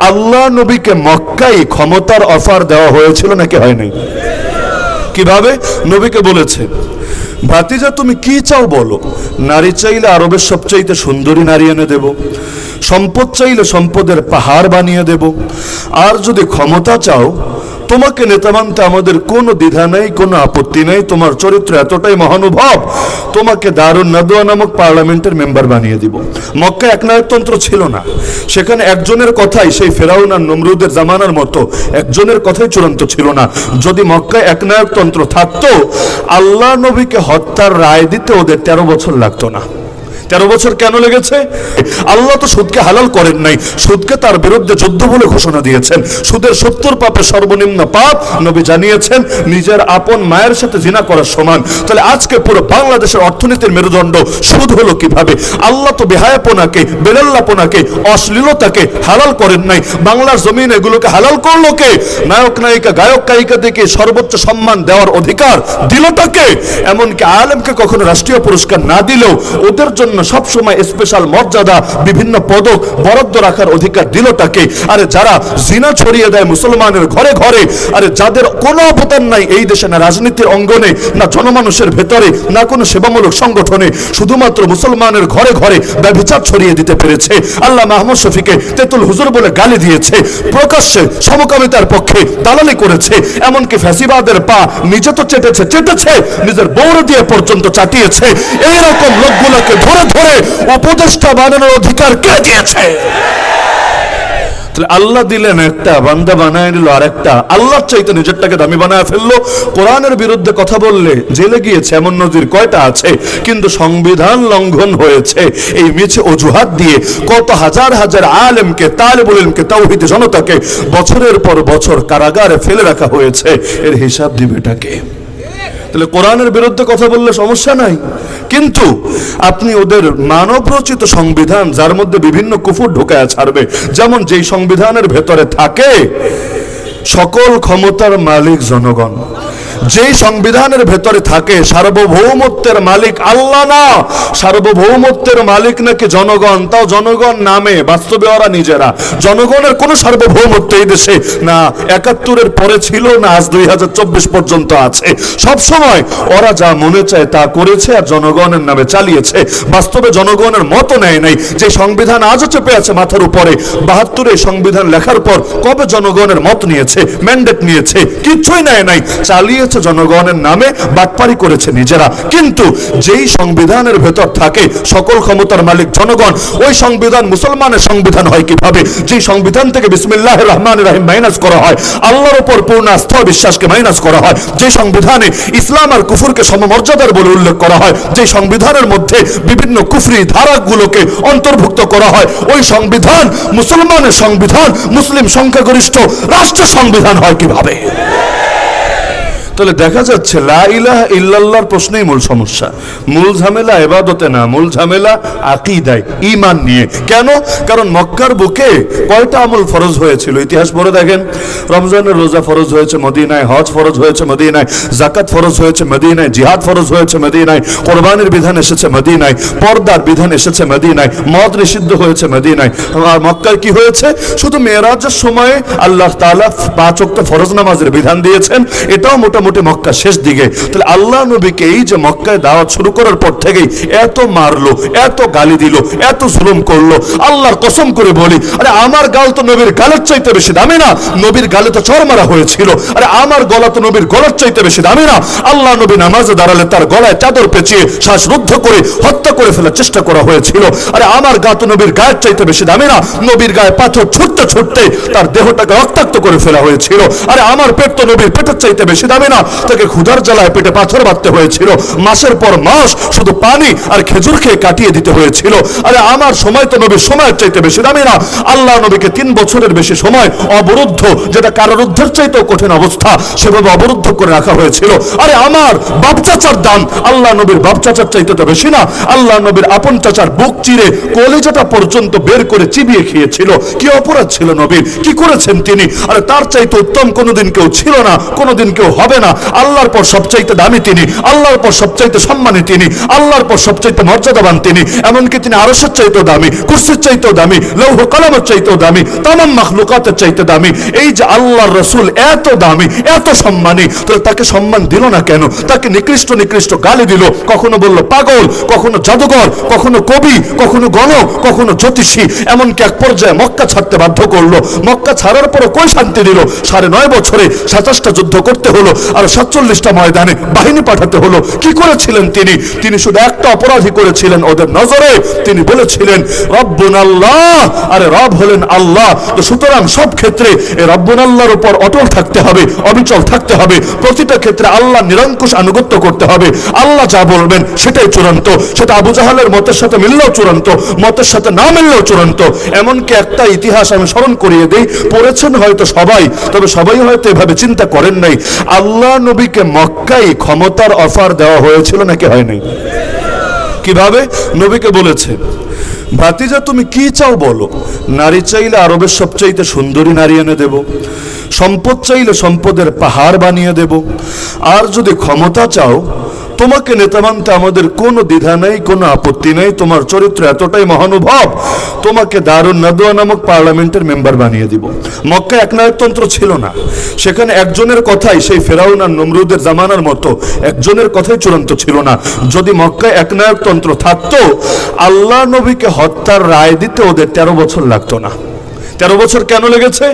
আল্লাহ নবীকে মক্কায় ক্ষমতার অফার দেওয়া হয়েছিল নাকি হয়নি? কিভাবে? নবীকে বলেছে, ভাতিজা তুমি কি চাও বলো, নারী চাইলে আরবের সবচাইতে সুন্দরী নারী এনে দেব, সম্পদ চাইলে সম্পদের পাহাড় বানিয়ে দেব, আর যদি ক্ষমতা চাও তোমাকে নেতা মানতে আমাদের কোনো দ্বিধা নেই, কোনো আপত্তি নেই, তোমার চরিত্র এতটাই মহানুভব, তোমাকে দারুন নাদওয়া নামক পার্লামেন্টের মেম্বার বানিয়ে দিব। মক্কায় একনায়কতন্ত্র ছিল না, সেখানে একজনের কথাই, সেই ফেরাউন আর নমরুদের জামানার মতো একজনের কথাই চূড়ান্ত ছিল না। যদি মক্কায় একনায়কতন্ত্র থাকতো, আল্লাহ নবীকে হত্যার রায় দিতে ওদের 13 বছর লাগতো না। 13 বছর কেন লেগেছে? আল্লাহ তো সুদকে হালাল করেন নাই, সুদকে তার বিরুদ্ধে যুদ্ধ বলে ঘোষণা দিয়েছেন। সুদের 70 পাপের সর্বনিম্ন পাপ নবী জানিয়েছেন নিজের আপন মায়ের সাথে জিনা করার সমান। তাহলে আজকে পুরো বাংলাদেশের অর্থনীতির মেরুদণ্ড সুদ হলো কিভাবে? আল্লাহ তো বেহায়াপনাকে, বেলাল্লাপনাকে, অশ্লীলতাকে হালাল করেন নাই, বাংলার জমিন এগুলোকে হালাল করলো কে? নায়ক নায়িকা, গায়ক গায়িকাদেরকে সর্বোচ্চ সম্মান দেওয়ার অধিকার দিলটাকে? এমনকি আলেমকে কখনো রাষ্ট্রীয় পুরস্কার না দিলেও ওদের জন্য সবসময় স্পেশাল মর্যাদা, বিভিন্ন পদক বরাদ্দ রাখার অধিকার দিলটাকে? আরে যারা জিনা ছড়িয়ে দেয় মুসলমানের ঘরে ঘরে, আরে যাদের কোনো অবদান নাই এই দেশে, না রাজনীতির অঙ্গনে, না জনমানুষের ভেতরে, না কোনো সেবামূলক সংগঠনে, শুধুমাত্র মুসলমানের ঘরে ঘরে ব্যভিচার ছড়িয়ে দিতে পেরেছে। আল্লাহ মাহমুদ শফিকে তেতুল হুজুর বলে গালি দিয়েছে, প্রকাশ্যে সমকামিতার পক্ষে দালালি করেছে, এমনকি ফ্যাসিবাদের পা নিজে তো চেটেছে, নিজের বৌর দিয়ে পর্যন্ত চাটিয়েছে। এইরকম লোকগুলোকে ধরে ধরে উপদেষ্টা বানানোর অধিকার কে দিয়েছে? আল্লাহ দিলেন একটা, বান্দা বানায় নিল আরেকটা, আল্লাহর চাইতে নিজেরটাকে দামি বানায় ফেললো। কোরআনের বিরুদ্ধে কথা বললে জেলে গিয়েছে, এমন নজির কয়টা আছে? কিন্তু সংবিধান লঙ্ঘন হয়েছে এই মিছে অজুহাত দিয়ে কত হাজার হাজার আলেমকে, তালেবুল ইলমকে, তাওহীদি জনতাকে বছরের পর বছর কারাগারে ফেলে রাখা হয়েছে। এর হিসাব দিবেটাকে? তাহলে কোরআনের বিরুদ্ধে কথা বললে সমস্যা নাই, কিন্তু আপনি ওদের মানব রচিত সংবিধান, যার মধ্যে বিভিন্ন কুফর ঢোকায় ছাড়বে, যেমন যেই সংবিধানের ভেতরে থাকে সকল ক্ষমতার মালিক জনগণ, যেই সংবিধানের ভেতরে থাকে সার্বভৌমত্বের মালিক আল্লাহ না, সার্বভৌমত্বের মালিক নাকি জনগণ, তাও জনগণ নামে, বাস্তবে ওরা নিজেরা। জনগণের কোন সার্বভৌমত্ব এই দেশে না 71-এর পরে ছিল, না আজ 2024 পর্যন্ত আছে। সব সময় ওরা যা মনে চায় তা করেছে আর জনগণের নামে চালিয়েছে, বাস্তবে জনগণের মত নেয় নাই। যে সংবিধান আজও চেপে আছে মাথার উপরে, 72-এ সংবিধান লেখার পর কবে জনগণের মত নিয়েছে, ম্যান্ডেট নিয়েছে? কিচ্ছুই নেয় নাই, চালিয়ে জনগণের নামে বাটপারি করেছে নিজেরা। কিন্তু যেই সংবিধানের ভেতর থাকে সকল ক্ষমতার মালিক জনগণ, ওই সংবিধান মুসলমানের সংবিধান হয় কিভাবে? যেই সংবিধান থেকে বিসমিল্লাহির রহমানির রহিম মাইনাস করা হয়, আল্লাহর উপর পূর্ণ আস্থা বিশ্বাসকে মাইনাস করা হয়, যে সংবিধানে ইসলাম আর কুফরকে সমমর্যাদার বলে উল্লেখ করা হয়, যে সংবিধানের মধ্যে বিভিন্ন কুফরি ধারাগুলোকে অন্তর্ভুক্ত করা হয়, ওই সংবিধান মুসলমানের সংবিধান, মুসলিম সংখ্যাগরিষ্ঠ রাষ্ট্র সংবিধান হয় কিভাবে? তাহলে দেখা যাচ্ছে লা ইলাহা ইল্লাল্লাহর প্রশ্নেই মূল সমস্যা। মূল ঝামেলা ইবাদতে না, মূল ঝামেলা আকীদায়, ঈমান নিয়ে। কেন? কারণ মক্কার বুকে কয়টা আমল ফরজ হয়েছিল ইতিহাস পড়ে দেখেন। রমজানের রোজা ফরজ হয়েছে মদিনায়, হজ ফরজ হয়েছে মদিনায়, যাকাত ফরজ হয়েছে মদিনায়, জিহাদ ফরজ হয়েছে মদিনায়, কোরবানির বিধান এসেছে মদিনায়, পর্দার বিধান এসেছে মদিনায়, মদ নিষিদ্ধ হয়েছে মদিনায়। আর মক্কায় কি হয়েছে? শুধু মেরাজের সময়ে আল্লাহ তাআলা 5 ওয়াক্ত ফরজ নামাজের বিধান দিয়েছেন, এটাও মোটামুটি মক্কা শেষ দিকে। তাহলে আল্লাহ নবীকে এই যে মক্কায় দাওয়াত শুরু করার পর থেকেই এত মারলো, এত গালি দিল, এত জুলুম করলো, আল্লাহর কসম করে বলি, আরে আমার গাল তো নবীর গালের চাইতে বেশি দামি না? নবীর গালে তো চড় মারা হয়েছিল, আরে আমার গলা তো নবীর গলার চাইতে বেশি দামি না? আল্লাহ নবী নামাজে দাঁড়ালে তার গলায় চাদর পেঁচিয়ে শ্বাসরুদ্ধ করে হত্যা করে ফেলার চেষ্টা করা হয়েছিল। আরে আমার গা তো নবীর গায়ের চাইতে বেশি দামি না? নবীর গায়ে পাথর ছুটতে ছুটতে তার দেহটাকে রক্তাক্ত করে ফেলা হয়েছিল। আরে আমার পেট তো নবীর পেটের চাইতে বেশি দামি না? তাকে ক্ষুধার জ্বালায় পেটে পাথর বাঁধতে হয়েছিল, মাসের পর মাস শুধু পানি আর খেজুর খেয়ে কাটিয়ে দিতে হয়েছিল। আরে আমার সময় তো নবীর সময়ের চাইতে বেশি দামি না? আল্লাহ নবীকে 3 বছরের বেশি সময় অবরুদ্ধ, যেটা কারারুদ্ধের চাইতেও কঠিন অবস্থা, সেভাবে অবরুদ্ধ করে রাখা হয়েছিল। আরে আমার বাপ চাচার দাম আল্লাহ নবীর বাপ চাচার চাইতে তো বেশি না? আল্লাহ নবীর আপন চাচার বুক চিরে কলিজাটা পর্যন্ত বের করে চিবিয়ে খেয়েছিল। কি অপরাধ ছিল নবীর? কি করেছেন তিনি? আরে তার চাইতে উত্তম কোনোদিন কেউ ছিল না, কোনোদিন কেউ হবে না। না। আল্লাহর পর সবচাইতে দামি তিনি, আল্লাহর পর সবচাইতে সম্মানী তিনি, আল্লাহর পর সবচাইতে মর্যাদাবান তিনি। এমনকি তিনি আরশের চাইতেও দামি, কুরসির চাইতেও দামি, লৌহ কলমের চাইতেও দামি, তামাম মাখলুকাতের চাইতে দামি। এই যে আল্লাহর রাসূল এত দামি, এত সম্মানী, তো তাকে সম্মান দিল না কেন? তাকে নিকৃষ্ট নিকৃষ্ট গালি দিল, কখনো বলল পাগল, কখনো জাদুঘর, কখনো কবি, কখনো গণক, কখনো জ্যোতিষী। এমনকি এক পর্যায়ে মক্কা ছাড়তে বাধ্য করলো। মক্কা ছাড়ার পরও কই শান্তি দিল? 9.5 বছরে 27টা যুদ্ধ করতে হলো, আর 47টা ময়দানে বাহিনী পাঠাতে হলো। কি করেছিলেন তিনি? তিনি শুধু একটা অপরাধী করেছিলেন ওদের নজরে। তিনি বলেছিলেন রব্বুনাল্লাহ, আরে রব হলেন আল্লাহ। তো সুতরাং সব ক্ষেত্রে এই রব্বুনাল্লাহর উপর অটল থাকতে হবে, অবিচল থাকতে হবে। প্রতিটা ক্ষেত্রে আল্লাহ নিরঙ্কুশ আনুগত্য করতে হবে। আল্লাহ যা বলবেন সেটাই চূড়ান্ত। সেটা আবু জাহালের মতের সাথে মিললেও চূড়ান্ত, মতের সাথে না মিললেও চূড়ান্ত। এমনকি একটা ইতিহাস আমি স্মরণ করিয়ে দিই, পড়েছেন হয়তো সবাই, তবে সবাই হয়তো এভাবে চিন্তা করেন নাই। আল্লাহ নবীকে মক্কায় ক্ষমতার অফার দেওয়া হয়েছিল নাকি হয় নাই? কিভাবে? নবীকে বলেছে, ভাতিজা তুমি কি চাও বলো, নারী চাইলে আরবের সবচাইতে সুন্দরী নারী এনে দেব, সম্পদ চাইলে সম্পদের পাহাড় বানিয়ে দেব, আর যদি ক্ষমতা চাও তোমাকে নেতা মানতে আমাদের কোনো দ্বিধা নেই, কোনো আপত্তি নেই। তোমার চরিত্র এতটাই মহানুভব, তোমাকে দারুন নাদওয়া নামক পার্লামেন্টের মেম্বার বানিয়ে দিব। মক্কায় একনায়কতন্ত্র ছিল না, সেখানে একজনের কথাই, সেই ফেরাউন আর নমরুদের জামানার মতো একজনের কথাই চূড়ান্ত ছিল না। যদি মক্কায় একনায়কতন্ত্র থাকতো, আল্লাহ নবীকে হত্যার রায় দিতে ওদের 13 বছর লাগতো না। 13 বছর কেন লেগেছে?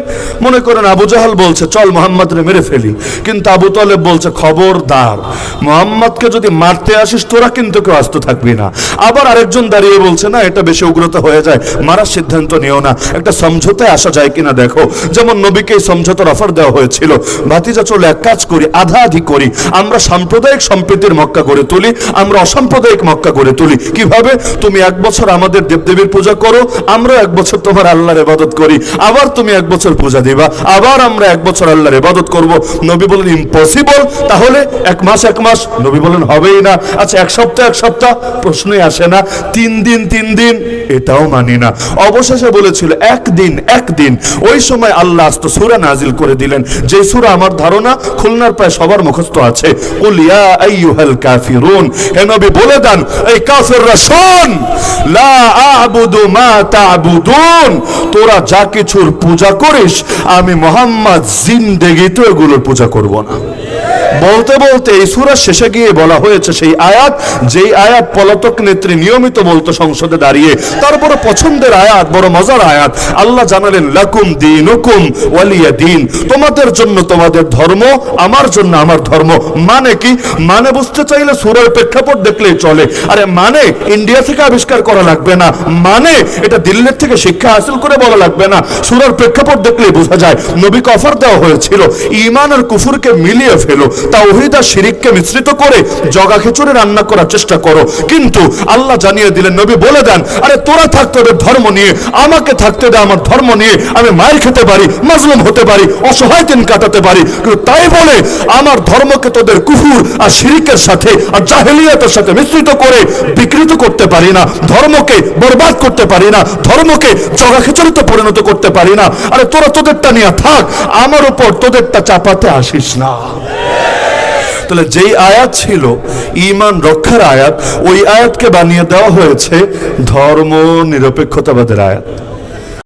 মনে করেন আবু জাহাল বলছে চল মোহাম্মদরে মেরে ফেলি, কিন্তু আবু তালেব বলছে খবরদার, মোহাম্মদকে যদি মারতে আসিস তোরা কিন্তু কেউ আস্ত থাকবি না। আবার আরেকজন দাঁড়িয়ে বলছে না, এটা বেশি উগ্রতা হয়ে যায়, মারার সিদ্ধান্ত নিও না, একটা সমঝোতায় আসা যায় কিনা দেখো। যেমন নবীকে এই সমঝোতার অফার দেওয়া হয়েছিল, ভাতিজা চলে এক কাজ করি, আধা আধি করি, আমরা সাম্প্রদায়িক সম্প্রীতির মক্কা গড়ে তুলি, আমরা অসাম্প্রদায়িক মক্কা গড়ে তুলি। কিভাবে? তুমি 1 বছর আমাদের দেবদেবীর পূজা করো, আমরা 1 বছর তোমার আল্লাহর ইবাদত করি, আবার তুমি 1 বছর পূজা দিবা, আবার আমরা 1 বছর আল্লাহর ইবাদত করব। নবী বলেন ইম্পসিবল। তাহলে 1 মাস 1 মাস? নবী বলেন হবেই না। আচ্ছা 1 সপ্তাহ 1 সপ্তাহ? প্রশ্নই আসে না। 3 দিন 3 দিন? এটাও মানি না। অবশেষে বলেছিল 1 দিন 1 দিন। ওই সময় আল্লাহ আস্ত সূরা নাজিল করে দিলেন, যে সূরা আমার ধারণা খুলনার প্রায় সবার মুখস্থ আছে, কুল ইয়া আইয়ুহাল কাফিরুন। হে নবী বলে দেন, এই কাফেররা শোন, লা আ'বুদু মা তা'বুদুন, তোরা যা কিছুর পূজা করিস আমি মুহাম্মদ জিন্দেগিতে এগুলোর পূজা করব না। বলতে বলতে এই সূরার শেষে গিয়ে বলা হয়েছে সেই আয়াত, যেই আয়াত পলাতক নেত্রী নিয়মিত বলতো সংসদে দাঁড়িয়ে, তারপরে পছন্দের আয়াত, বড় মজার আয়াত। আল্লাহ জানালেন লাকুম দীনুকুম ওয়ালিয়া দীন, তোমাদের জন্য তোমাদের ধর্ম, আমার জন্য আমার ধর্ম। মানে কি? মানে বুঝতে চাইলে সূরার প্রেক্ষাপট দেখলেই চলে। আরে মানে ইন্ডিয়া থেকে আবিষ্কার করা লাগবে না, মানে এটা দিল্লির থেকে শিক্ষা হাসিল করে বলা লাগবে না, সূরার প্রেক্ষাপট দেখলেই বোঝা যায়। নবীকে অফার দেওয়া হয়েছিল ঈমান আর কুফরকে মিলিয়ে ফেলো, তাওহীদ আর শিরককে মিশ্রিত করে জগা খিচুড়ি রান্না করার চেষ্টা করো। কিন্তু আল্লাহ জানিয়ে দিলেন, নবী বলে দেন, আরে তোরা থাকতে তোদের ধর্ম নিয়ে, আমাকে থাকতে দে আমার ধর্ম নিয়ে। আমি মায়ের খেতে পারি, মাজলুম হতে পারি, অসহায় দিন কাটাতে পারি, কিন্তু তাই বলে আমার ধর্মকে তোদের কুফর আর শিরকের সাথে আর জাহেলিয়াতের সাথে মিশ্রিত করে বিকৃত করতে পারি না, ধর্মকে বরবাদ করতে পারি না, ধর্মকে জগা খিচুড়িতে পরিণত করতে পারি না। আরে তোরা তোদেরটা নিয়ে থাক, আমার উপর তোদেরটা চাপাতে আসিস না। তাহলে যেই আয়াত ছিল ঈমান রক্ষার আয়াত, ওই আয়াতকে বানিয়ে দেওয়া হয়েছে ধর্ম নিরপেক্ষতাবাদের আয়াত।